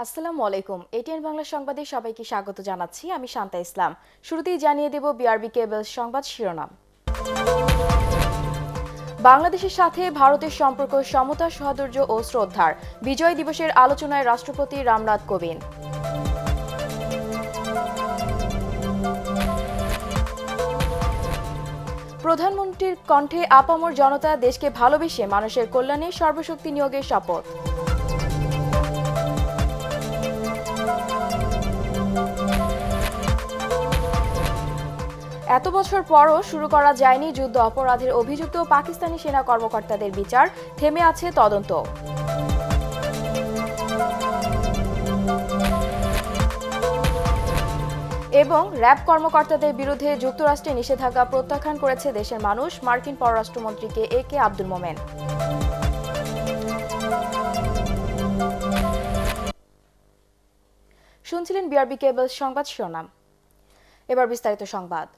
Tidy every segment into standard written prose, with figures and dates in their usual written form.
আসসালামু আলাইকুম। এটিএন বাংলা সংবাদে সবাইকে স্বাগত জানাচ্ছি। আমি শান্তা ইসলাম। শুরুতেই জানিয়ে দেব বিআরবি কেবলস সংবাদ শিরোনাম। বাংলাদেশের সাথে ভারতের সম্পর্ক সমতা, সহোদর্য ও শ্রদ্ধার। বিজয় দিবসের আলোচনায় রাষ্ট্রপতি রামনাথ কোবিন্দ। প্রধানমন্ত্রীর কণ্ঠে আপামর জনতা দেশকে ভালোবেসে মানুষের কল্যাণে সর্বশক্তি নিয়োগের শপথ। এত বছর পরও শুরু করা যায়নি যুদ্ধ অপরাধের অভিযুক্ত পাকিস্তানি সেনা কর্মকর্তাদের বিচার, থেমে আছে তদন্ত। এবং র্যাব কর্মকর্তাদের বিরুদ্ধে যুক্তরাষ্ট্রে নিষেধাজ্ঞা প্রত্যাখ্যান করেছে দেশের মানুষ, মার্কিন পররাষ্ট্রমন্ত্রীকে একে আব্দুল মোমেন। শুনছিলেন বিআরবি কেবলস সংবাদ শিরোনাম। এবার বিস্তারিত সংবাদ।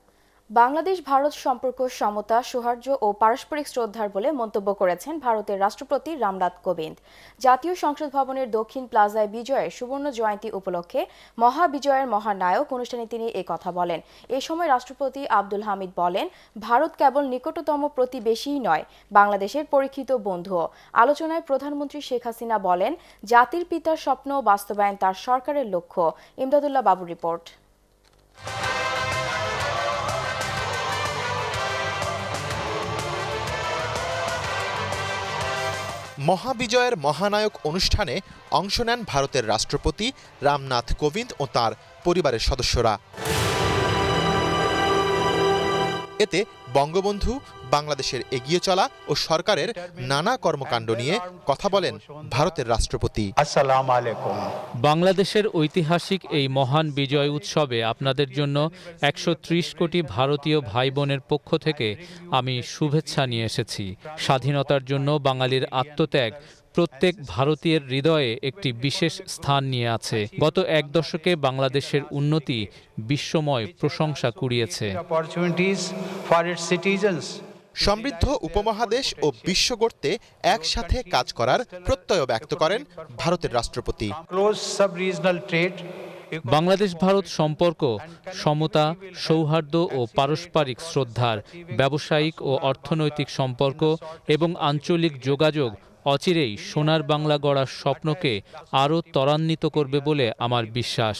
বাংলাদেশ ভারত সম্পর্ক সমতা, সৌহার্দ্য ও পারস্পরিক শ্রদ্ধার বলে মন্তব্য করেছেন ভারতের রাষ্ট্রপতি রামনাথ কোবিন্দ। জাতীয় সংসদ ভবনের দক্ষিণ প্লাজায় বিজয়ের সুবর্ণ জয়ন্তী উপলক্ষে মহাবিজয়ের মহানায়ক অনুষ্ঠানে তিনি কথা বলেন। এ সময় রাষ্ট্রপতি আব্দুল হামিদ বলেন, ভারত কেবল নিকটতম প্রতিবেশীই নয়, বাংলাদেশের পরীক্ষিত বন্ধুও। আলোচনায় প্রধানমন্ত্রী শেখ হাসিনা বলেন, জাতির পিতার স্বপ্ন বাস্তবায়ন তার সরকারের লক্ষ্য। ইমদাদুল্লাহ বাবুর রিপোর্ট। মহাবিজয়ের মহানায়ক অনুষ্ঠানে অংশ নেন ভারতের রাষ্ট্রপতি রামনাথ কোবিন্দ ও তার পরিবারের সদস্যরা। এতে বঙ্গবন্ধু, বাংলাদেশের এগিয়ে চলা ও সরকারের নানা কর্মকাণ্ড নিয়ে কথা বলেন ভারতের রাষ্ট্রপতি। আসসালামু আলাইকুম। বাংলাদেশের ঐতিহাসিক এই মহান বিজয় উৎসবে আপনাদের জন্য ১৩০ কোটি ভারতীয় ভাই বোনের পক্ষ থেকে আমি শুভেচ্ছা নিয়ে এসেছি। স্বাধীনতার জন্য বাঙালির আত্মত্যাগ প্রত্যেক ভারতীয়ের হৃদয়ে একটি বিশেষ স্থান নিয়ে আছে। গত এক দশকে বাংলাদেশের উন্নতি বিশ্বময় প্রশংসা কুড়িয়েছে। সমৃদ্ধ উপমহাদেশ ও বিশ্ব গড়তে একসাথে কাজ করার প্রত্যয় ব্যক্ত করেন ভারতের রাষ্ট্রপতি। বাংলাদেশ ভারত সম্পর্ক সমতা, সৌহার্দ্য ও পারস্পরিক শ্রদ্ধার, ব্যবসায়িক ও অর্থনৈতিক সম্পর্ক এবং আঞ্চলিক যোগাযোগ অচিরেই সোনার বাংলা গড়ার স্বপ্নকে আরও ত্বরান্বিত করবে বলে আমার বিশ্বাস।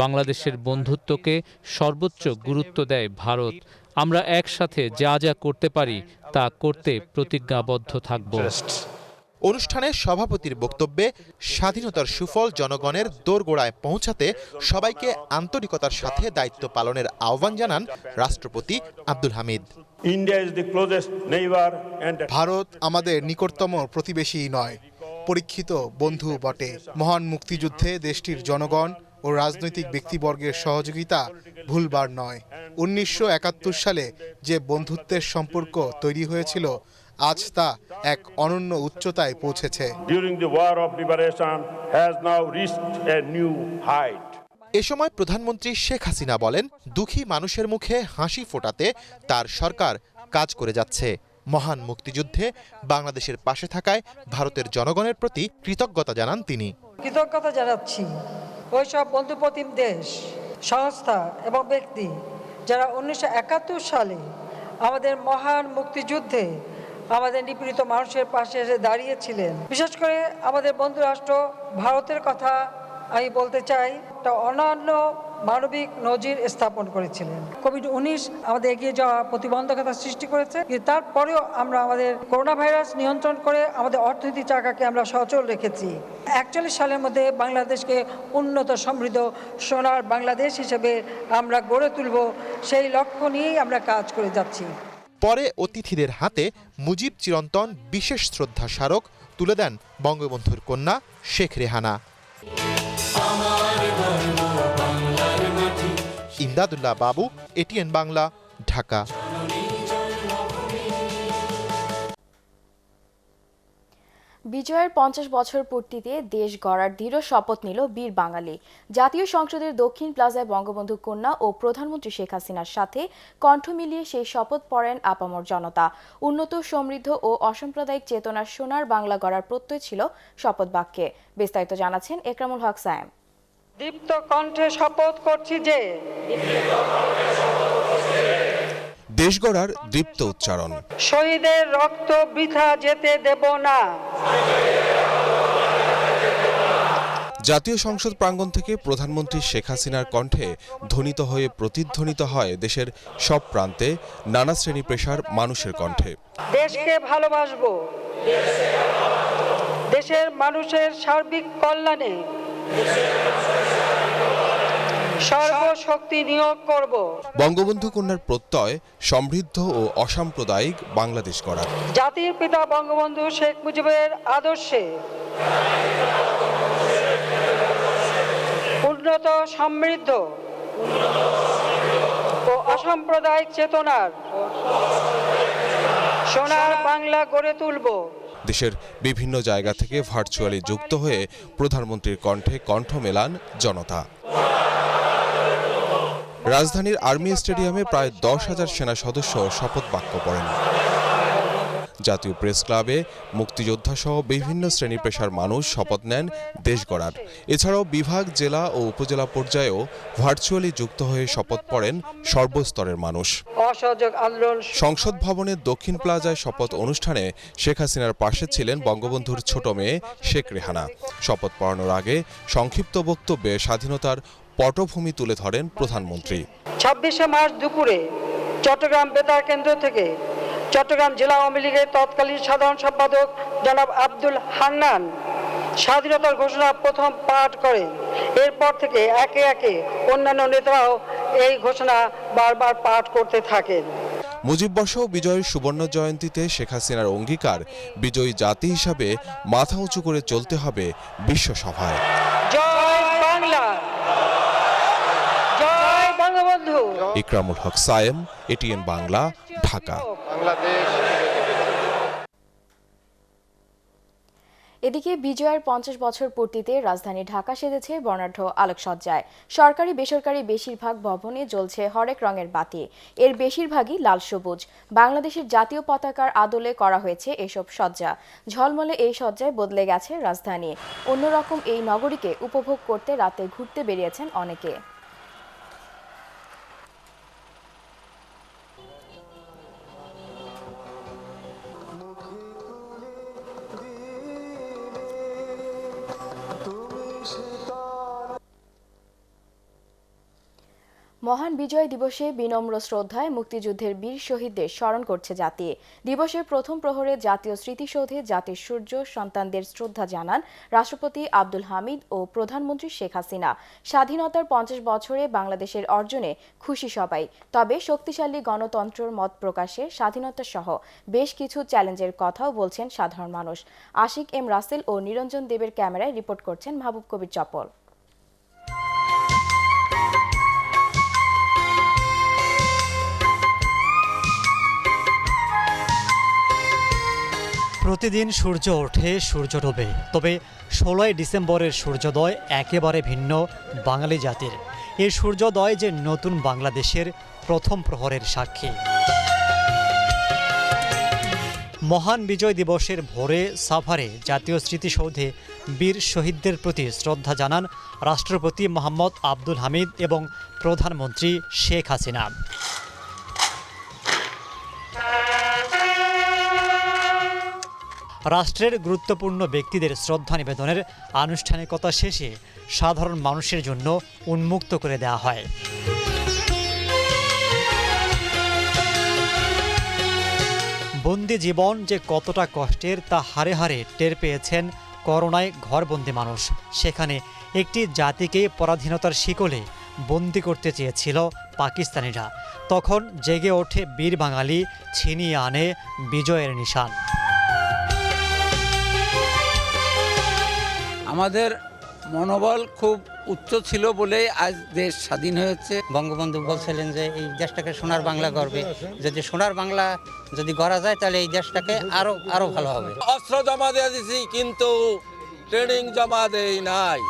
বাংলাদেশের বন্ধুত্বকে সর্বোচ্চ গুরুত্ব দেয় ভারত। আমরা একসাথে যা যা করতে পারি তা করতে প্রতিজ্ঞাবদ্ধ থাকব। অনুষ্ঠানে সভাপতির বক্তব্যে স্বাধীনতার সুফল জনগণের দোরগোড়ায় পৌঁছাতে সবাইকে আন্তরিকতার সাথে দায়িত্ব পালনের আহ্বান জানান রাষ্ট্রপতি আব্দুল হামিদ। ভারত আমাদের নিকটতম প্রতিবেশী নয়, পরীক্ষিত বন্ধু বটে। মহান মুক্তিযুদ্ধে দেশটির জনগণ ও রাজনৈতিক ব্যক্তিবর্গের সহযোগিতা ভুলবার নয়। ১৯৭১ সালে যে বন্ধুত্বের সম্পর্ক তৈরি হয়েছিল, আজ তা এক অনন্য উচ্চতায় পৌঁছেছে। এ সময় প্রধানমন্ত্রী শেখ হাসিনা বলেন, দুঃখী মানুষের মুখে হাসি ফোটাতে তার সরকার কাজ করে যাচ্ছে। মহান মুক্তিযুদ্ধে বাংলাদেশের পাশে থাকায় ভারতের জনগণের প্রতি কৃতজ্ঞতা জানান তিনি। কৃতজ্ঞতা জানাচ্ছি ওইসব বন্ধুপ্রতিম দেশ, সংস্থা এবং ব্যক্তি যারা ১৯৭১ সালে আমাদের মহান মুক্তিযুদ্ধে আমাদের নিপীড়িত মানুষের পাশে এসে দাঁড়িয়েছিলেন। বিশেষ করে আমাদের বন্ধু রাষ্ট্র ভারতের কথা আমি বলতে চাই, একটা অনন্য মানবিক নজির স্থাপন করেছিলেন। কোভিড-১৯ আমাদের এগিয়ে যাওয়া প্রতিবন্ধকতা সৃষ্টি করেছে, কিন্তু তারপরেও আমরা আমাদের করোনা ভাইরাস নিয়ন্ত্রণ করে আমাদের অর্থনৈতিক চাকাকে আমরা সচল রেখেছি। ৪১ সালের মধ্যে বাংলাদেশকে উন্নত, সমৃদ্ধ, সোনার বাংলাদেশ হিসেবে আমরা গড়ে তুলব, সেই লক্ষ্য নিয়েই আমরা কাজ করে যাচ্ছি। পরে অতিথিদের হাতে মুজিব চিরন্তন বিশেষ শ্রদ্ধা স্মারক তুলে দেন বঙ্গবন্ধুর কন্যা শেখ রেহানা। ইমদাদুল্লাহ বাবু, এটিএন বাংলা, ঢাকা। বিজয়ের ৫০ বছর পূর্তিতে দেশ গড়ার দৃঢ় শপথ নিল বীর বাঙালি। জাতীয় সংসদের দক্ষিণ প্লাজায় বঙ্গবন্ধু কন্যা ও প্রধানমন্ত্রী শেখ হাসিনার সাথে কণ্ঠ মিলিয়ে সেই শপথ পড়েন আপামর জনতা। উন্নত, সমৃদ্ধ ও অসাম্প্রদায়িক চেতনার সোনার বাংলা গড়ার প্রত্যয় ছিল শপথ বাক্যে। বিস্তারিত জানাচ্ছেন একরামুল হক সায়েম। দীপ্ত কণ্ঠে শপথ করছি যে দেশ গড়ার দীপ্ত উচ্চারণ, শহীদের রক্ত বৃথা যেতে দেব না। জাতীয় সংসদ প্রাঙ্গণ থেকে প্রধানমন্ত্রী শেখ হাসিনার কণ্ঠে ধ্বনিত হয়ে প্রতিধ্বনিত হয় দেশের সব প্রান্তে নানা শ্রেণী পেশার মানুষের কণ্ঠে। দেশকে ভালোবাসবো, দেশের মানুষের সার্বিক কল্যাণে সর্বশক্তি নিয়োগ করব। বঙ্গবন্ধু কন্যার প্রত্যয় সমৃদ্ধ ও অসাম্প্রদায়িক বাংলাদেশ গড়ার। জাতির পিতা বঙ্গবন্ধু শেখ মুজিবের আদর্শে উন্নত, সমৃদ্ধ ও অসাম্প্রদায়িক চেতনার সোনার বাংলা গড়ে তুলব। দেশের বিভিন্ন জায়গা থেকে ভার্চুয়ালি যুক্ত হয়ে প্রধানমন্ত্রীর কণ্ঠে কণ্ঠ মেলান জনতা। রাজধানীর আর্মি স্টেডিয়ামে প্রায় 10,000 সেনা সদস্য শপথ বাক্য পড়েন। জাতীয় প্রেস ক্লাবে মুক্তিযোদ্ধা সহ বিভিন্ন শ্রেণী পেশার মানুষ শপথ নেন দেশ গড়ার। এছাড়াও বিভাগ, জেলা ও উপজেলা পর্যায়েও ভার্চুয়ালি যুক্ত হয়ে শপথ পড়েন সর্বস্তরের মানুষ। অসহযোগ আন্দোলন সংসদ ভবনের দক্ষিণ প্লাজায় শপথ অনুষ্ঠানে শেখ হাসিনার পাশে ছিলেন বঙ্গবন্ধুর ছোট মেয়ে শেখ রেহানা। শপথ পড়ানোর আগে সংক্ষিপ্ত বক্তব্যে স্বাধীনতার পটভূমি তুলে ধরেন প্রধানমন্ত্রী। 26শে মার্চ দুপুরে চট্টগ্রাম বেতার কেন্দ্র থেকে চট্টগ্রাম জেলা আওয়ামী লীগের তৎকালীন সাধারণ সম্পাদক জনাব আব্দুল হান্নান স্বাধীনতার ঘোষণা প্রথম পাঠ করেন। এরপর থেকে একে একে অন্যান্য নেতারাও এই ঘোষণা বারবার পাঠ করতে থাকেন। মুজিববর্ষ ও বিজয়ের সুবর্ণ জয়ন্তীতে শেখ হাসিনার অঙ্গীকার, বিজয়ী জাতি হিসাবে মাথা উঁচু করে চলতে হবে বিশ্বসভায়। জয় বাংলা, জয় বঙ্গবন্ধু। ইকরামুল হক সায়েম, এটিএন বাংলা, ঢাকা। এদিকে বিজয়ের ৫০ বছর পূর্তিতে রাজধানী ঢাকা সেজেছে বর্ণাঢ্য আলোকসজ্জায়। সরকারি বেসরকারি বেশিরভাগ ভবনে জ্বলছে হরেক রঙের বাতি। এর বেশিরভাগই লাল সবুজ। বাংলাদেশের জাতীয় পতাকার আদলে করা হয়েছে এসব সজ্জা। ঝলমলে এই সজ্জায় বদলে গেছে রাজধানী। অন্যরকম এই নগরীকে উপভোগ করতে রাতে ঘুরতে বেরিয়েছেন অনেকে। মহান বিজয় দিবসে বিনম্র শ্রদ্ধায় মুক্তিযুদ্ধের বীর শহীদদের স্মরণ করছে জাতি। দিবসের প্রথম প্রহরে জাতীয় স্মৃতিসৌধে জাতির সূর্য সন্তানদের শ্রদ্ধা জানান রাষ্ট্রপতি আব্দুল হামিদ ও প্রধানমন্ত্রী শেখ হাসিনা। স্বাধীনতার ৫০ বছরে বাংলাদেশের অর্জনে খুশি সবাই। তবে শক্তিশালী গণতন্ত্রের মত প্রকাশে স্বাধীনতা সহ বেশ কিছু চ্যালেঞ্জের কথাও বলছেন সাধারণ মানুষ। আশিক এম রাসেল ও নিরঞ্জন দেবের ক্যামেরায় রিপোর্ট করছেন মাহবুব কবির চপল। প্রতিদিন সূর্য ওঠে, সূর্য ডোবে, তবে 16ই ডিসেম্বরের সূর্যোদয় একেবারে ভিন্ন বাঙালি জাতির। এই সূর্যোদয় যে নতুন বাংলাদেশের প্রথম প্রহরের সাক্ষী। মহান বিজয় দিবসের ভোরে সাভারে জাতীয় স্মৃতিসৌধে বীর শহীদদের প্রতি শ্রদ্ধা জানান রাষ্ট্রপতি মোহাম্মদ আব্দুল হামিদ এবং প্রধানমন্ত্রী শেখ হাসিনা। রাষ্ট্রের গুরুত্বপূর্ণ ব্যক্তিদের শ্রদ্ধা নিবেদনের আনুষ্ঠানিকতা শেষে সাধারণ মানুষের জন্য উন্মুক্ত করে দেওয়া হয়। বন্দি জীবন যে কতটা কষ্টের তা হারে হারে টের পেয়েছেন করোনায় ঘরবন্দি মানুষ। সেখানে একটি জাতিকে পরাধীনতার শিকলে বন্দি করতে চেয়েছিল পাকিস্তানিরা। তখন জেগে ওঠে বীর বাঙালি, ছিনিয়ে আনে বিজয়ের নিশান। আমাদের মনোবল খুব উচ্চ ছিল বলেই আজ দেশ স্বাধীন হয়েছে। বঙ্গবন্ধু বলছিলেন যে এই দেশটাকে সোনার বাংলা গড়বে, যদি সোনার বাংলা যদি গড়া যায় তাহলে এই দেশটাকে আরো ভালো হবে। অস্ত্র জমা দিয়ে দিছি কিন্তু ট্রেনিং জমা দেই নাই।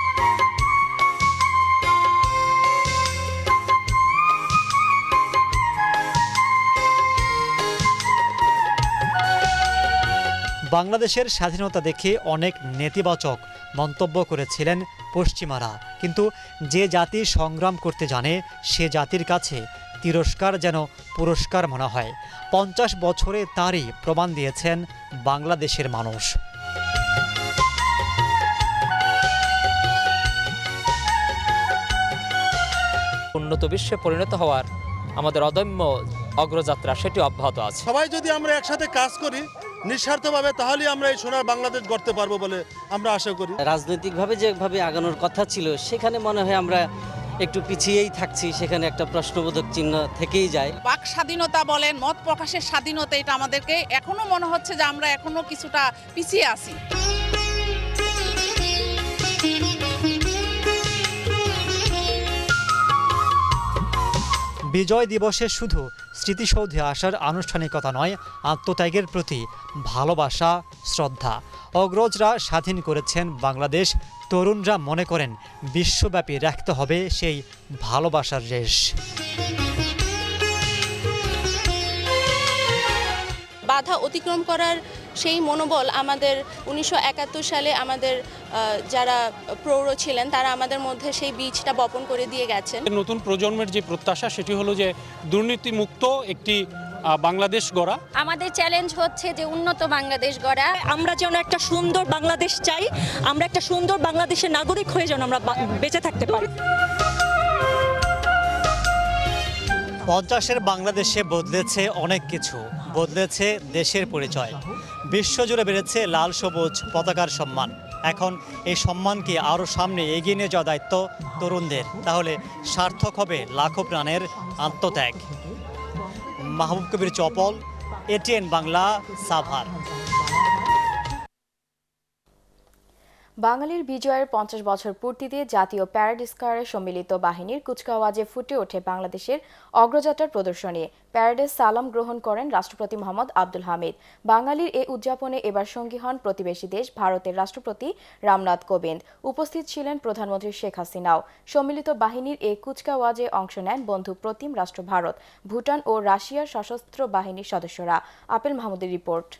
বাংলাদেশের স্বাধীনতা দেখে অনেক নেতিবাচক মন্তব্য করেছিলেন পশ্চিমারা, কিন্তু যে জাতি সংগ্রাম করতে জানে সে জাতির কাছে তিরস্কার যেন পুরস্কার মনে হয়। 50 বছরে তারই প্রমাণ দিয়েছেন বাংলাদেশের মানুষ। উন্নত বিশ্বে পরিণত হওয়ার আমাদের অদম্য অগ্রযাত্রা সেটি অব্যাহত আছে। সবাই যদি আমরা একসাথে কাজ করি নিঃস্বার্থভাবে, তাহলে আমরা এই সোনার বাংলাদেশ গড়তে পারবো বলে আমরা আশা করি। রাজনৈতিকভাবে যেভাবে আগানোর কথা ছিল সেখানে মনে হয় আমরা একটু পিছিয়েই থাকছি, সেখানে একটা প্রশ্নবোধক চিহ্ন থেকেই যায়। বাক স্বাধীনতা বলেন, মত প্রকাশের স্বাধীনতা, এটা আমাদেরকে এখনো মনে হচ্ছে যে আমরা এখনো কিছুটা পিছিয়ে আছি। বিজয় দিবসে শুধু স্মৃতিসৌধে আসার আনুষ্ঠানিকতা নয়, আত্মত্যাগের প্রতি ভালোবাসা, শ্রদ্ধা। অগ্রজরা স্বাধীন করেছেন বাংলাদেশ, তরুণরা মনে করেন বিশ্বব্যাপী রাখতে হবে সেই ভালোবাসার রেশ। বাধা অতিক্রম করার সেই মনোবল আমাদের 1971 সালে আমাদের যারা প্রৌঢ় ছিলেন তারা আমাদের মধ্যে সেই বীজটা বপন করে দিয়ে গেছেন। নতুন প্রজন্মের যে প্রত্যাশা সেটি হলো যে দুর্নীতিমুক্ত একটি বাংলাদেশ গড়া। আমাদের চ্যালেঞ্জ হচ্ছে যে উন্নত বাংলাদেশ গড়া। আমরা যেন একটা সুন্দর বাংলাদেশ চাই, আমরা একটা সুন্দর বাংলাদেশের নাগরিক হয়ে যেন আমরা বেঁচে থাকতে পারি। 50-এর বাংলাদেশে বদলেছে অনেক কিছু, বদলেছে দেশের পরিচয়। বিশ্বজুড়ে বেড়েছে লাল সবুজ পতাকার সম্মান। এখন এই সম্মানকে আরও সামনে এগিয়ে নিয়ে যাওয়া দায়িত্ব তরুণদের। তাহলে সার্থক হবে লাখো প্রাণের আত্মত্যাগ। মাহবুব কবির চপল, এটিএন বাংলা, সাভার। বাঙালির বিজয়ের 50 বছর পূর্তিতে জাতীয় প্যারেড স্কোয়ারে সম্মিলিত বাহিনীর কুচকাওয়াজে ফুটে ওঠে বাংলাদেশের অগ্রযাত্রার প্রদর্শনী। প্যারেডে সালাম গ্রহণ করেন রাষ্ট্রপতি মোহাম্মদ আব্দুল হামিদ। বাঙালির এ উদযাপনে এবার সঙ্গী হন প্রতিবেশী দেশ ভারতের রাষ্ট্রপতি রামনাথ কোবিন্দ। উপস্থিত ছিলেন প্রধানমন্ত্রী শেখ হাসিনাও। সম্মিলিত বাহিনীর এ কুচকাওয়াজে অংশ নেন বন্ধু প্রতিম রাষ্ট্র ভারত, ভুটান ও রাশিয়ার সশস্ত্র বাহিনীর সদস্যরা। আপেল মাহমুদের রিপোর্ট।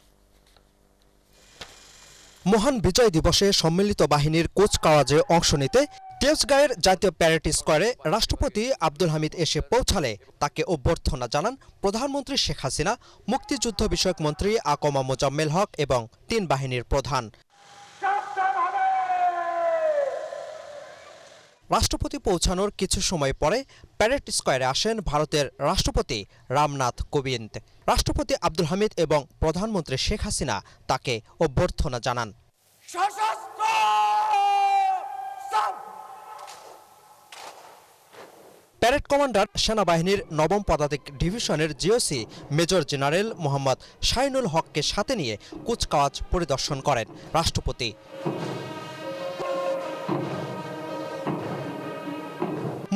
মহান বিজয় দিবসে সম্মিলিত বাহিনীর কুচকাওয়াজে অংশ নিতে তেজগাঁয়ের জাতীয় প্যারেড স্কোয়ারে রাষ্ট্রপতি আব্দুল হামিদ এসে পৌঁছালে তাকে অভ্যর্থনা জানান প্রধানমন্ত্রী শেখ হাসিনা, মুক্তিযুদ্ধ বিষয়ক মন্ত্রী আকমা মোজাম্মেল হক এবং 3 বাহিনীর প্রধান। রাষ্ট্রপতি পৌঁছানোর কিছু সময় পরে প্যারেড স্কোয়ারে আসেন ভারতের রাষ্ট্রপতি রামনাথ কোবিন্দ। রাষ্ট্রপতি আব্দুল হামিদ এবং প্রধানমন্ত্রী শেখ হাসিনা তাকে অভ্যর্থনা জানান। প্যারেড কমান্ডার সেনাবাহিনীর 9ম পদাতিক ডিভিশনের GOC major general Mohammad Shahinul হককে সাথে নিয়ে কুচকাওয়াজ পরিদর্শন করেন রাষ্ট্রপতি।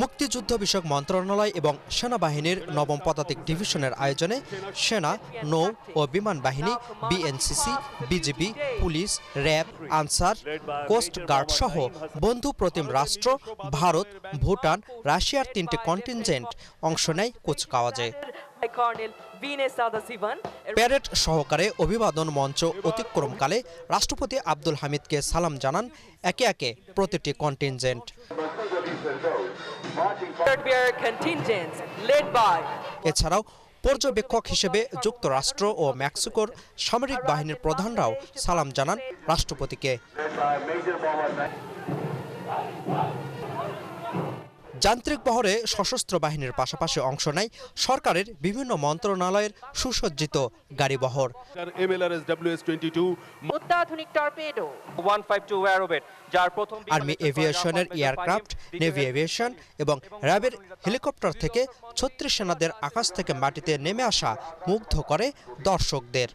মুক্তিযুদ্ধ বিষয়ক মন্ত্রণালয় এবং সেনাবাহিনীর 9ম পদাতিক ডিভিশনের আয়োজনে সেনা, নৌ ও বিমান বাহিনী, BNCC, BGB, police, RAB, Ansar, coast guard সহ বন্ধু প্রতিম রাষ্ট্র ভারত, ভুটান, রাশিয়ার 3টি কন্টিনজেন্ট অংশ নেয় কুচকাওয়াজে। প্যারেড সহকারে অভিবাদন মঞ্চ অতিক্রমকালে রাষ্ট্রপতি আব্দুল হামিদকে সালাম জানান একে একে প্রতিটি কন্টিনজেন্ট। এছাড়াও পর্যবেক্ষক হিসেবে যুক্তরাষ্ট্র ও মেক্সিকোর সামরিক বাহিনীর প্রধানরাও সালাম জানান রাষ্ট্রপতিকে। যান্ত্রিক বহরে সশস্ত্র বাহিনীর পাশাপাশি অংশ নেয় সরকারের বিভিন্ন মন্ত্রণালয়ের সুসজ্জিত গাড়িবহর। আর্মি এভিয়েশনের এয়ারক্রাফট, নেভি এভিয়েশন এবং র্যাবের হেলিকপ্টার থেকে 36 সেনাদের আকাশ থেকে মাটিতে নেমে আসা মুগ্ধ করে দর্শকদের।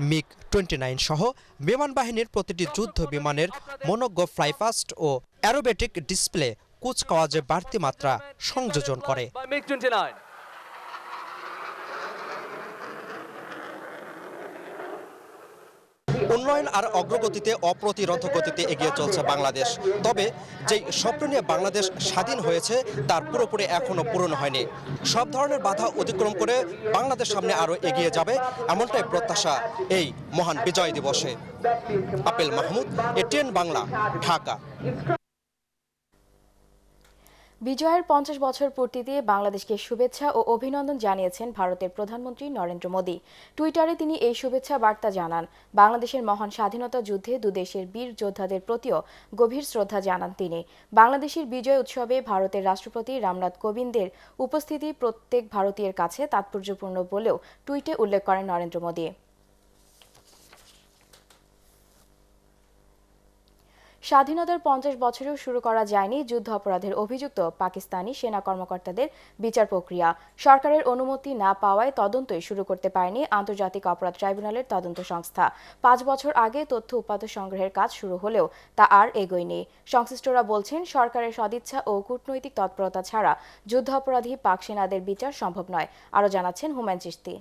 MiG-29 সহ বিমান বাহিনীর প্রতিটি যুদ্ধ বিমানের মনোজ্ঞ ফ্লাইপাস্ট ও অ্যারোবেটিক ডিসপ্লে কুচকাওয়াজে বাড়তি মাত্রা সংযোজন করে। উন্নয়ন আর অগ্রগতিতে অপ্রতিরোধ গতিতে এগিয়ে চলছে বাংলাদেশ। তবে যেই স্বপ্ন নিয়ে বাংলাদেশ স্বাধীন হয়েছে তার পুরোপুরি এখনো পূরণ হয়নি। সব ধরনের বাধা অতিক্রম করে বাংলাদেশ সামনে আরো এগিয়ে যাবে, এমনটাই প্রত্যাশা এই মহান বিজয় দিবসে। Apple Mahmud, ATN Bangla, Dhaka. বিজয়ের 50 বছর পূর্তিতে বাংলাদেশকে শুভেচ্ছা ও অভিনন্দন জানিয়েছেন ভারতের প্রধানমন্ত্রী নরেন্দ্র মোদী। টুইটারে তিনি এই শুভেচ্ছা বার্তা জানান। বাংলাদেশের মহান স্বাধীনতা যুদ্ধে দুদেশের বীর যোদ্ধাদের প্রতিও গভীর শ্রদ্ধা জানান তিনি। বাংলাদেশের বিজয় উৎসবে ভারতের রাষ্ট্রপতি রামনাথ কোবিন্দের উপস্থিতি প্রত্যেক ভারতীয়ের কাছে তাৎপর্যপূর্ণ বলেও টুইটে উল্লেখ করেন নরেন্দ্র মোদী। স্বাধীনতার 50 বছরেও শুরু করা যায়নি যুদ্ধ অপরাধের অভিযুক্ত পাকিস্তানি সেনা কর্মকর্তাদের বিচার প্রক্রিয়া। সরকারের অনুমতি না পাওয়ায় তদন্তই শুরু করতে পারেনি আন্তর্জাতিক অপরাধ ট্রাইব্যুনালের তদন্ত সংস্থা। 5 বছর আগে তথ্য উপাত্ত সংগ্রহের কাজ শুরু হলেও তা আর এগোয়নি। সংশ্লিষ্টরা বলছেন, সরকারের সদিচ্ছা ও কূটনৈতিক তৎপরতা ছাড়া যুদ্ধ অপরাধী পাক সেনাদের বিচার সম্ভব নয়। আরও জানাচ্ছেন হুমায়ুন চিশতি।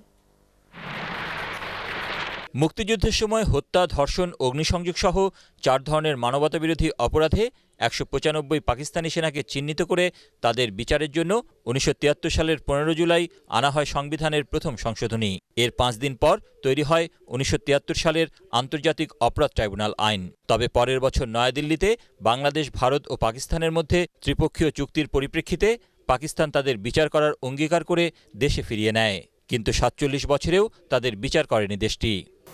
মুক্তিযুদ্ধের সময় হত্যা, ধর্ষণ, অগ্নিসংযোগ সহ 4 ধরনের মানবতাবিরোধী অপরাধে 195 পাকিস্তানি সেনাকে চিহ্নিত করে তাদের বিচারের জন্য 1973 সালের 15 জুলাই আনা হয় সংবিধানের প্রথম সংশোধনী। এর 5 দিন পর তৈরি হয় 1973 সালের আন্তর্জাতিক অপরাধ ট্রাইব্যুনাল আইন। তবে পরের বছর নয়াদিল্লিতে বাংলাদেশ, ভারত ও পাকিস্তানের মধ্যে ত্রিপক্ষীয় চুক্তির পরিপ্রেক্ষিতে পাকিস্তান তাদের বিচার করার অঙ্গীকার করে দেশে ফিরিয়ে নেয়। কিন্তু 47 বছরেও তাদের বিচার করেনি দেশটি।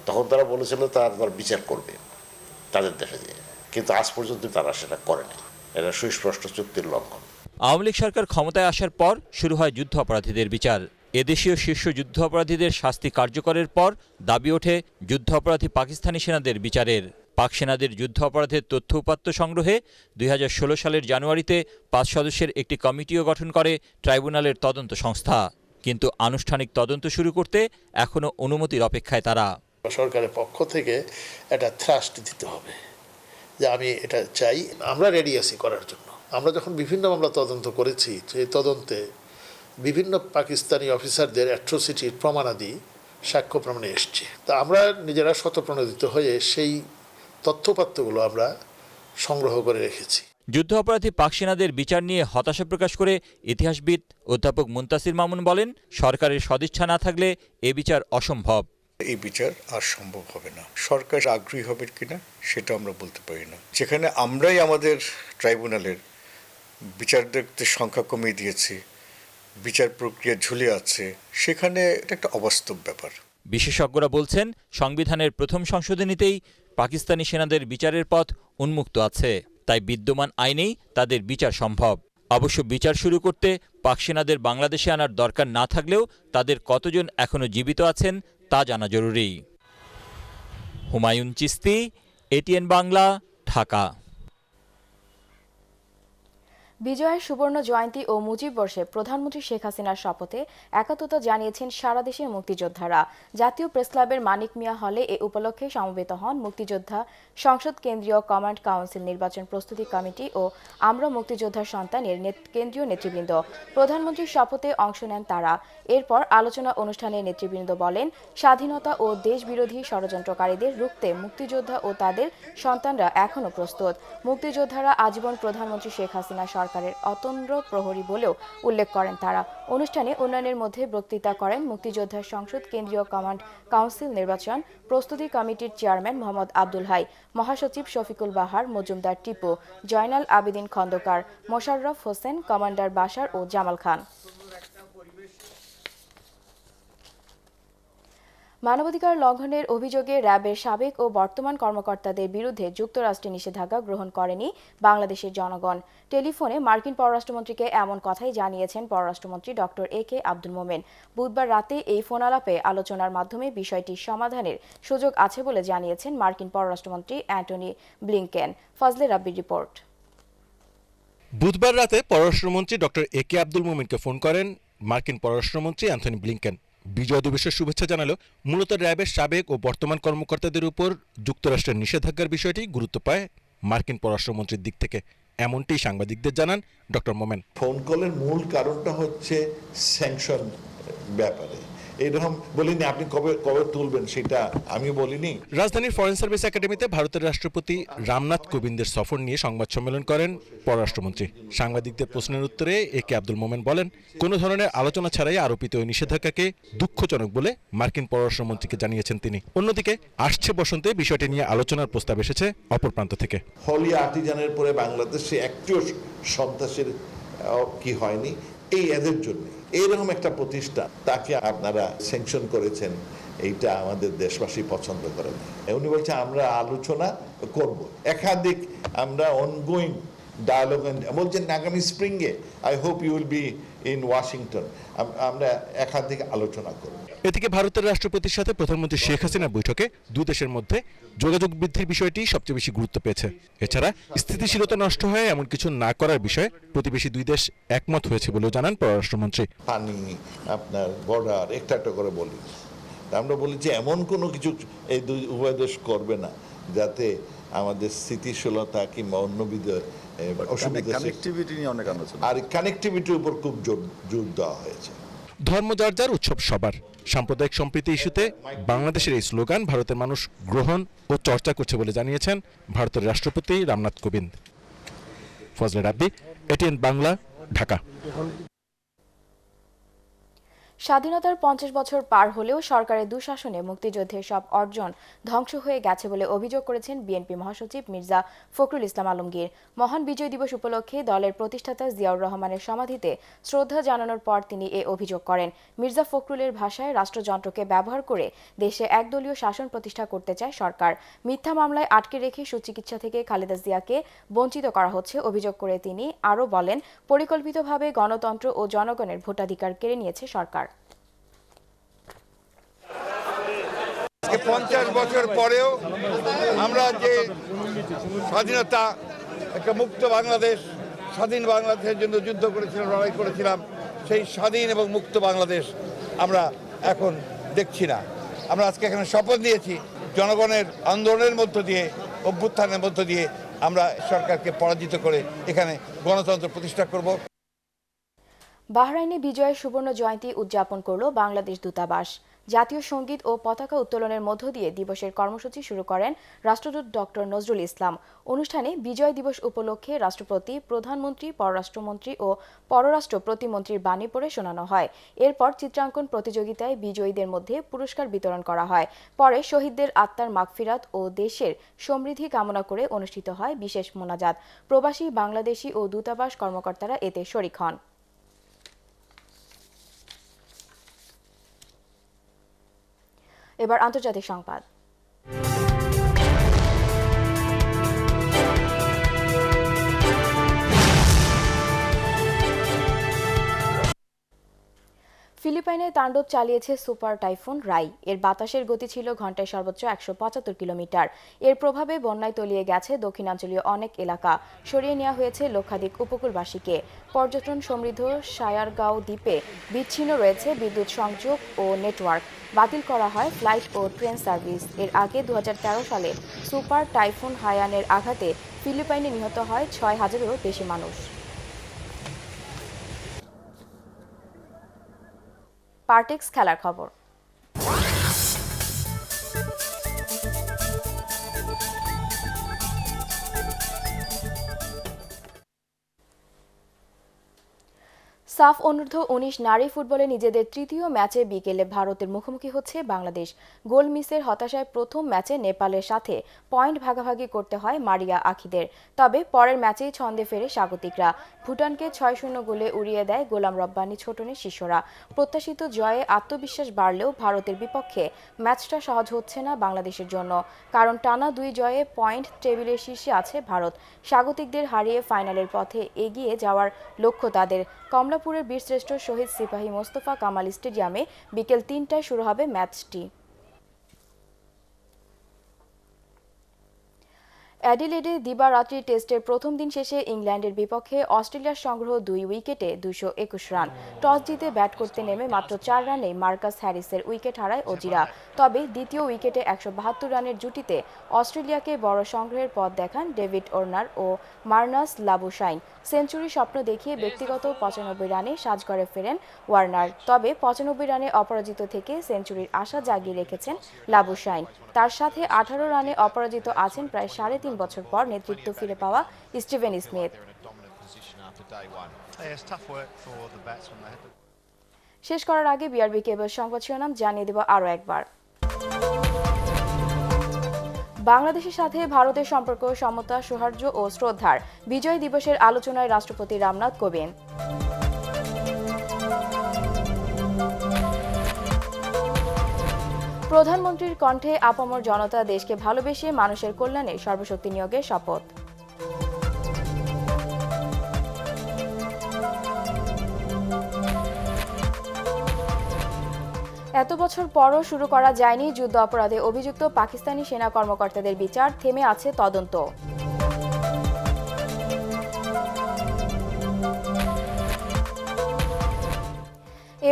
তখন তারা বলেছিল তারা বিচার করবে তাদের দেশে দিয়ে, কিন্তু আজ পর্যন্ত তারা সেটা করেনি। এটা সুস্পষ্ট চুক্তির লঙ্ঘন। আওয়ামী লীগ সরকার ক্ষমতায় আসার পর শুরু হয় যুদ্ধ অপরাধীদের বিচার। এদেশীয় শীর্ষ যুদ্ধ অপরাধীদের শাস্তি কার্যকরের পর দাবি ওঠে যুদ্ধ অপরাধী পাকিস্তানি সেনাদের বিচারের। পাক সেনাদের যুদ্ধ অপরাধের তথ্য উপাত্ত সংগ্রহে 2016 সালের জানুয়ারিতে 5 সদস্যের একটি কমিটিও গঠন করে ট্রাইব্যুনালের তদন্ত সংস্থা। কিন্তু আনুষ্ঠানিক তদন্ত শুরু করতে এখনো অনুমতির অপেক্ষায় তারা। সরকারের পক্ষ থেকে একটা থ্রাস্ট দিতে হবে যে আমি এটা চাই, আমরা রেডি আছি করার জন্য। আমরা যখন বিভিন্ন মামলা তদন্ত করেছি, সেই তদন্তে বিভিন্ন পাকিস্তানি অফিসারদের অ্যাট্রোসিটির প্রমাণাদি সাক্ষ্য প্রমাণে এসছে। তা আমরা নিজেরা স্বতঃপ্রণোদিত হয়ে সেই তথ্যপাত্রগুলো আমরা সংগ্রহ করে রেখেছি। যুদ্ধ অপরাধী পাক সেনাদের বিচার নিয়ে হতাশা প্রকাশ করে ইতিহাসবিদ অধ্যাপক মুনতাসির মামুন বলেন, সরকারের সদিচ্ছা না থাকলে এ বিচার অসম্ভব। এই বিচার আর সম্ভব হবে না। সরকার আগ্রহী হবে কিনা সেটা আমরা বলতে পারি না। যেখানে আমরাই আমাদের ট্রাইব্যুনালের বিচারকদের সংখ্যা কমিয়ে দিয়েছি, বিচার প্রক্রিয়া ঝুলে আছে, সেখানে এটা একটা অবাস্তব ব্যাপার। বিশেষজ্ঞরা বলছেন, সংবিধানের প্রথম সংশোধনীতেই পাকিস্তানি সেনাদের বিচারের পথ উন্মুক্ত আছে। তাই বিদ্যমান আইনেই তাদের বিচার সম্ভব। অবশ্য বিচার শুরু করতে পাক সেনাদের বাংলাদেশে আনার দরকার না থাকলেও তাদের কতজন এখনো জীবিত আছেন তা জানা জরুরি। হুমায়ুন চিশতি, ATN বাংলা, ঢাকা। বিজয়ের সুবর্ণ জয়ন্তী ও মুজিব বর্ষে প্রধানমন্ত্রী শেখ হাসিনার শপথে একাত্মতা জানিয়েছেন সারা দেশের মুক্তিযোদ্ধারা। জাতীয় প্রেসক্লাবের মানিক মিয়া হলে এ উপলক্ষে সমবেত হন মুক্তিযোদ্ধা সংসদ কেন্দ্রীয় কমান্ড কাউন্সিল নির্বাচন প্রস্তুতি কমিটি ও আমরা মুক্তিযোদ্ধার সন্তানের কেন্দ্রীয় নেতৃবৃন্দ। প্রধানমন্ত্রীর শপথে অংশ নেন তারা। এরপর আলোচনা অনুষ্ঠানে নেতৃবৃন্দ বলেন, স্বাধীনতা ও দেশবিরোধী ষড়যন্ত্রকারীদের রুখতে মুক্তিযোদ্ধা ও তাদের সন্তানরা এখনও প্রস্তুত। মুক্তিযোদ্ধারা আজীবন প্রধানমন্ত্রী শেখ হাসিনা সরকারের অতন্দ্র প্রহরী বলেও উল্লেখ করেন তারা। অনুষ্ঠানে উন্নয়নের মধ্যে বক্তৃতা করেন মুক্তিযোদ্ধা সংসদ কেন্দ্রীয় কমান্ড কাউন্সিল নির্বাচন প্রস্তুতি কমিটির চেয়ারম্যান মোহাম্মদ আব্দুল হাই, মহাসচিব শফিকুল বাহার মজুমদার টিপু, জয়নাল আবেদিন খন্দকার, মোশাররফ হোসেন, কমান্ডার বাশার ও জামাল খান। মানবাধিকার লঙ্ঘনের অভিযোগে র্যাবের সাবেক ও বর্তমান কর্মকর্তাদের বিরুদ্ধে যুক্তরাষ্ট্রে নিষেধাজ্ঞা গ্রহণ করেনি বাংলাদেশের জনগণ। টেলিফোনে মার্কিন পররাষ্ট্রমন্ত্রীকে এমন কথাই জানিয়েছেন পররাষ্ট্রমন্ত্রী ডক্টর AK আব্দুল মোমেন। বুধবার রাতে এই ফোনালাপে আলোচনার মাধ্যমে বিষয়টি সমাধানের সুযোগ আছে বলে জানিয়েছেন মার্কিন পররাষ্ট্রমন্ত্রী অ্যান্টনি ব্লিংকেন। ফজলে রাব্বির রিপোর্ট। বুধবার রাতে পররাষ্ট্রমন্ত্রী ডক্টর AK আব্দুল মোমেনকে ফোন করেন মার্কিন পররাষ্ট্রমন্ত্রী অ্যান্টনি ব্লিংকেন। বিজয় দিবসের শুভেচ্ছা জানালেও মূলত র্যাবের সাবেক ও বর্তমান কর্মকর্তাদের উপর যুক্তরাষ্ট্রের নিষেধাজ্ঞার বিষয়টি গুরুত্ব পায় মার্কিন পররাষ্ট্রমন্ত্রীর দিক থেকে, এমনটি সাংবাদিকদের জানান ডক্টর মোমেন। ফোন কলের মূল কারণটা হচ্ছে স্যাংশন ব্যাপারে। এরকম বলিনি আপনি কবে কবে তুলবেন সেটা আমি বলিনি। রাজধানীর ফরেন সার্ভিস একাডেমিতে ভারতের রাষ্ট্রপতি রামনাথ কোবিন্দের সফর নিয়ে সংবাদ সম্মেলন করেন পররাষ্ট্রমন্ত্রী। সাংবাদিকদের প্রশ্নের উত্তরে একে আব্দুল মোমেন বলেন, কোনো ধরনের আলোচনা ছাড়াই আরোপিত ওই নিষেধাজ্ঞাকে দুঃখজনক বলে মার্কিন পররাষ্ট্রমন্ত্রীকে জানিয়েছেন তিনি। অন্যদিকে আসছে বসন্তে বিষয়টি নিয়ে আলোচনার প্রস্তাব এসেছে অপর প্রান্ত থেকে। হলি আর্টিজানের পরে বাংলাদেশে একটিও সন্ত্রাসের কি হয়নি, এই এদের জন্য এইরকম একটা প্রতিষ্ঠান তাকে আপনারা স্যাংশন করেছেন, এইটা আমাদের দেশবাসী পছন্দ করেন। উনি বলছে আমরা আলোচনা করব, একাধিক আমরা অনগোয়িং ডায়ালগ বলছেন আগামী স্প্রিংয়ে I hope you will be in Washington, আমরা একাধিক আলোচনা করব। এদিকে ভারতের রাষ্ট্রপতির সাথে প্রধানমন্ত্রী শেখ হাসিনার বৈঠকে দুই দেশের মধ্যে যোগাযোগ বৃদ্ধির বিষয়টি সবচেয়ে বেশি গুরুত্ব পেয়েছে। এছাড়া স্থিতিশীলতা নষ্ট হয় এমন কিছু না করার বিষয়ে প্রতিবেশী দুই দেশ একমত হয়েছে বলেও জানান পররাষ্ট্রমন্ত্রী। পানি আপনার বর্ডার একটা করে বলি, আমরা বলি যে এমন কোনো কিছু এই দুই উভয় দেশ করবে না যাতে আমাদের স্থিতিশীলতা কিংবা অন্য অসুবিধা। আর কানেক্টিভিটির উপর খুব জোর দেওয়া হয়েছে। ধর্ম যার যার, উৎসব সবার। সাম্প্রদায়িক সম্প্রীতি ইস্যুতে বাংলাদেশের এই স্লোগান ভারতের মানুষ গ্রহণ ও চর্চা করছে বলে জানিয়েছেন ভারতের রাষ্ট্রপতি রামনাথ কোবিন্দ। ফজলে রাব্বি, এটিএন বাংলা, ঢাকা। স্বাধীনতার 50 বছর পার হলেও সরকারের দুঃশাসনে মুক্তিযুদ্ধের সব অর্জন ধ্বংস হয়ে গেছে বলে অভিযোগ করেছেন বিএনপি মহাসচিব মির্জা ফখরুল ইসলাম আলমগীর। মহান বিজয় দিবস উপলক্ষে দলের প্রতিষ্ঠাতা জিয়াউর রহমানের সমাধিতে শ্রদ্ধা জানানোর পর তিনি এ অভিযোগ করেন। মির্জা ফখরুলের ভাষায় রাষ্ট্রযন্ত্রকে ব্যবহার করে দেশে একদলীয় শাসন প্রতিষ্ঠা করতে চায় সরকার। মিথ্যা মামলায় আটকে রেখে সুচিকিৎসা থেকে খালেদা জিয়াকে বঞ্চিত করা হচ্ছে অভিযোগ করে তিনি আরও বলেন, পরিকল্পিতভাবে গণতন্ত্র ও জনগণের ভোটাধিকার কেড়ে নিয়েছে সরকার। 50 বছর পরেও আমরা যে স্বাধীনতা, একটা মুক্ত বাংলাদেশ, স্বাধীন বাংলাদেশের জন্য যুদ্ধ করেছিলাম, লড়াই করেছিলাম, সেই স্বাধীন এবং মুক্ত বাংলাদেশ আমরা এখন দেখছি না। আমরা আজকে এখানে শপথ নিয়েছি জনগণের আন্দোলনের মধ্য দিয়ে, অভ্যুত্থানের মধ্য দিয়ে আমরা সরকারকে পরাজিত করে এখানে গণতন্ত্র প্রতিষ্ঠা করব। বাহরাইনে বিজয়ের সুবর্ণ জয়ন্তী উদযাপন করল বাংলাদেশ দূতাবাস। জাতীয় সঙ্গীত ও পতাকা উত্তোলনের মধ্য দিয়ে দিবসের কর্মসূচি শুরু করেন রাষ্ট্রদূত ডক্টর নজরুল ইসলাম। অনুষ্ঠানে বিজয় দিবস উপলক্ষে রাষ্ট্রপতি, প্রধানমন্ত্রী, পররাষ্ট্রমন্ত্রী ও পররাষ্ট্র প্রতিমন্ত্রীর বাণী পড়ে শোনানো হয়। এরপর চিত্রাঙ্কন প্রতিযোগিতায় বিজয়ীদের মধ্যে পুরস্কার বিতরণ করা হয়। পরে শহীদদের আত্মার মাগফিরাত ও দেশের সমৃদ্ধি কামনা করে অনুষ্ঠিত হয় বিশেষ মোনাজাত। প্রবাসী বাংলাদেশি ও দূতাবাস কর্মকর্তারা এতে শরিক হন। এবার আন্তর্জাতিক সংবাদ। ফিলিপাইনে তাণ্ডব চালিয়েছে সুপার টাইফুন রাই। এর বাতাসের গতি ছিল ঘন্টায় সর্বোচ্চ 175 কিলোমিটার। এর প্রভাবে বন্যায় তলিয়ে গেছে দক্ষিণাঞ্চলীয় অনেক এলাকা। সরিয়ে নেওয়া হয়েছে লক্ষাধিক উপকূলবাসীকে। পর্যটন সমৃদ্ধ সায়ারগাঁও দ্বীপে বিচ্ছিন্ন রয়েছে বিদ্যুৎ সংযোগ ও নেটওয়ার্ক। বাতিল করা হয় ফ্লাইট ও ট্রেন সার্ভিস। এর আগে 2013 সালে সুপার টাইফুন হায়ানের আঘাতে ফিলিপাইনে নিহত হয় 6000-এরও বেশি মানুষ। পার্টেক্স খেলার খবর। সাফ অনূর্ধ্ব 19 নারী ফুটবলে নিজেদের তৃতীয় ম্যাচে বিকেলে ভারতের মুখোমুখি হচ্ছে বাংলাদেশ। গোল মিসের হতাশায় প্রথম ম্যাচে নেপালের সাথে পয়েন্ট ভাগাভাগি করতে হয় মারিয়া আখিদের। তবে পরের ম্যাচেই ছন্দে ফেরে স্বাগতিকরা। ভুটানকে 6-0 গোলে উড়িয়ে দেয় গোলাম রব্বানী ছোটনের শিষ্যরা। প্রত্যাশিত জয়ে আত্মবিশ্বাস বাড়লেও ভারতের বিপক্ষে ম্যাচটা সহজ হচ্ছে না বাংলাদেশের জন্য, কারণ টানা 2 জয়ে পয়েন্ট টেবিলের শীর্ষে আছে ভারত। স্বাগতিকদের হারিয়ে ফাইনালের পথে এগিয়ে যাওয়ার লক্ষ্য তাদের। কমলাপুরের বীরশ্রেষ্ঠ শহীদ সিপাহী মোস্তফা কামাল স্টেডিয়ামে বিকেল 3টায় শুরু হবে ম্যাচটি। অ্যাডিলেডে দিবারাত্রি টেস্টের প্রথম দিন শেষে ইংল্যান্ডের বিপক্ষে অস্ট্রেলিয়ার সংগ্রহ 2 উইকেটে 221 রান। টস জিতে ব্যাট করতে নেমে মাত্র 4 রানে মার্কাস হ্যারিসের উইকেট হারায় অজিরা। তবে দ্বিতীয় উইকেটে 172 রানের জুটিতে অস্ট্রেলিয়াকে বড় সংগ্রহের পথ দেখান ডেভিড ওয়ার্নার ও মার্নাস লাবুশাইন। সেঞ্চুরি স্বপ্ন দেখিয়ে ব্যক্তিগত 95 রানে সাজঘরে ফেরেন ওয়ার্নার। তবে 95 রানে অপরাজিত থেকে সেঞ্চুরির আশা জাগিয়ে রেখেছেন লাবুশাইন। তার সাথে 18 রানে অপরাজিত আছেন প্রায় 3.5 বছর পর নেতৃত্ব ফিরে পাওয়া স্টিভেন স্মিথ। শেষ করার আগে বিআরবি কেবল সংবাদ শিরোনাম জানিয়ে দেব আরও একবার। বাংলাদেশের সাথে ভারতের সম্পর্ক সমতা, সৌহার্দ্য ও শ্রদ্ধার বিজয় দিবসের আলোচনায় রাষ্ট্রপতি রামনাথ কোবিন্দ। প্রধানমন্ত্রীর কণ্ঠে আপামর জনতা দেশকে ভালোবেসে মানুষের কল্যাণে সর্বশক্তি নিয়োগের শপথ। এত বছর পরও শুরু করা যায়নি যুদ্ধ অপরাধে অভিযুক্ত পাকিস্তানি সেনা কর্মকর্তাদের বিচার, থেমে আছে তদন্ত।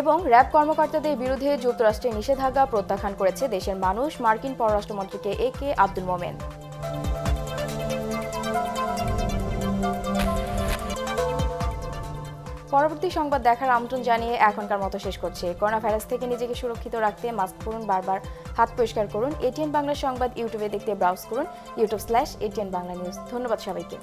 এবং র্যাব কর্মকর্তাদের বিরুদ্ধে যুক্তরাষ্ট্রের নিষেধাজ্ঞা প্রত্যাখ্যান করেছে দেশের মানুষ, মার্কিন পররাষ্ট্রমন্ত্রীকে একে আব্দুল মোমেন। পরবর্তী সংবাদ দেখার আমন্ত্রণ জানিয়ে এখনকার মতো শেষ করছে। করোনা ভাইরাস থেকে নিজেকে সুরক্ষিত রাখতে মাস্ক পরুন, বারবার হাত পরিষ্কার করুন। এটিএন বাংলা সংবাদ ইউটিউবে দেখতে ব্রাউজ করুন youtube/ATN বাংলা নিউজ। ধন্যবাদ সবাইকে।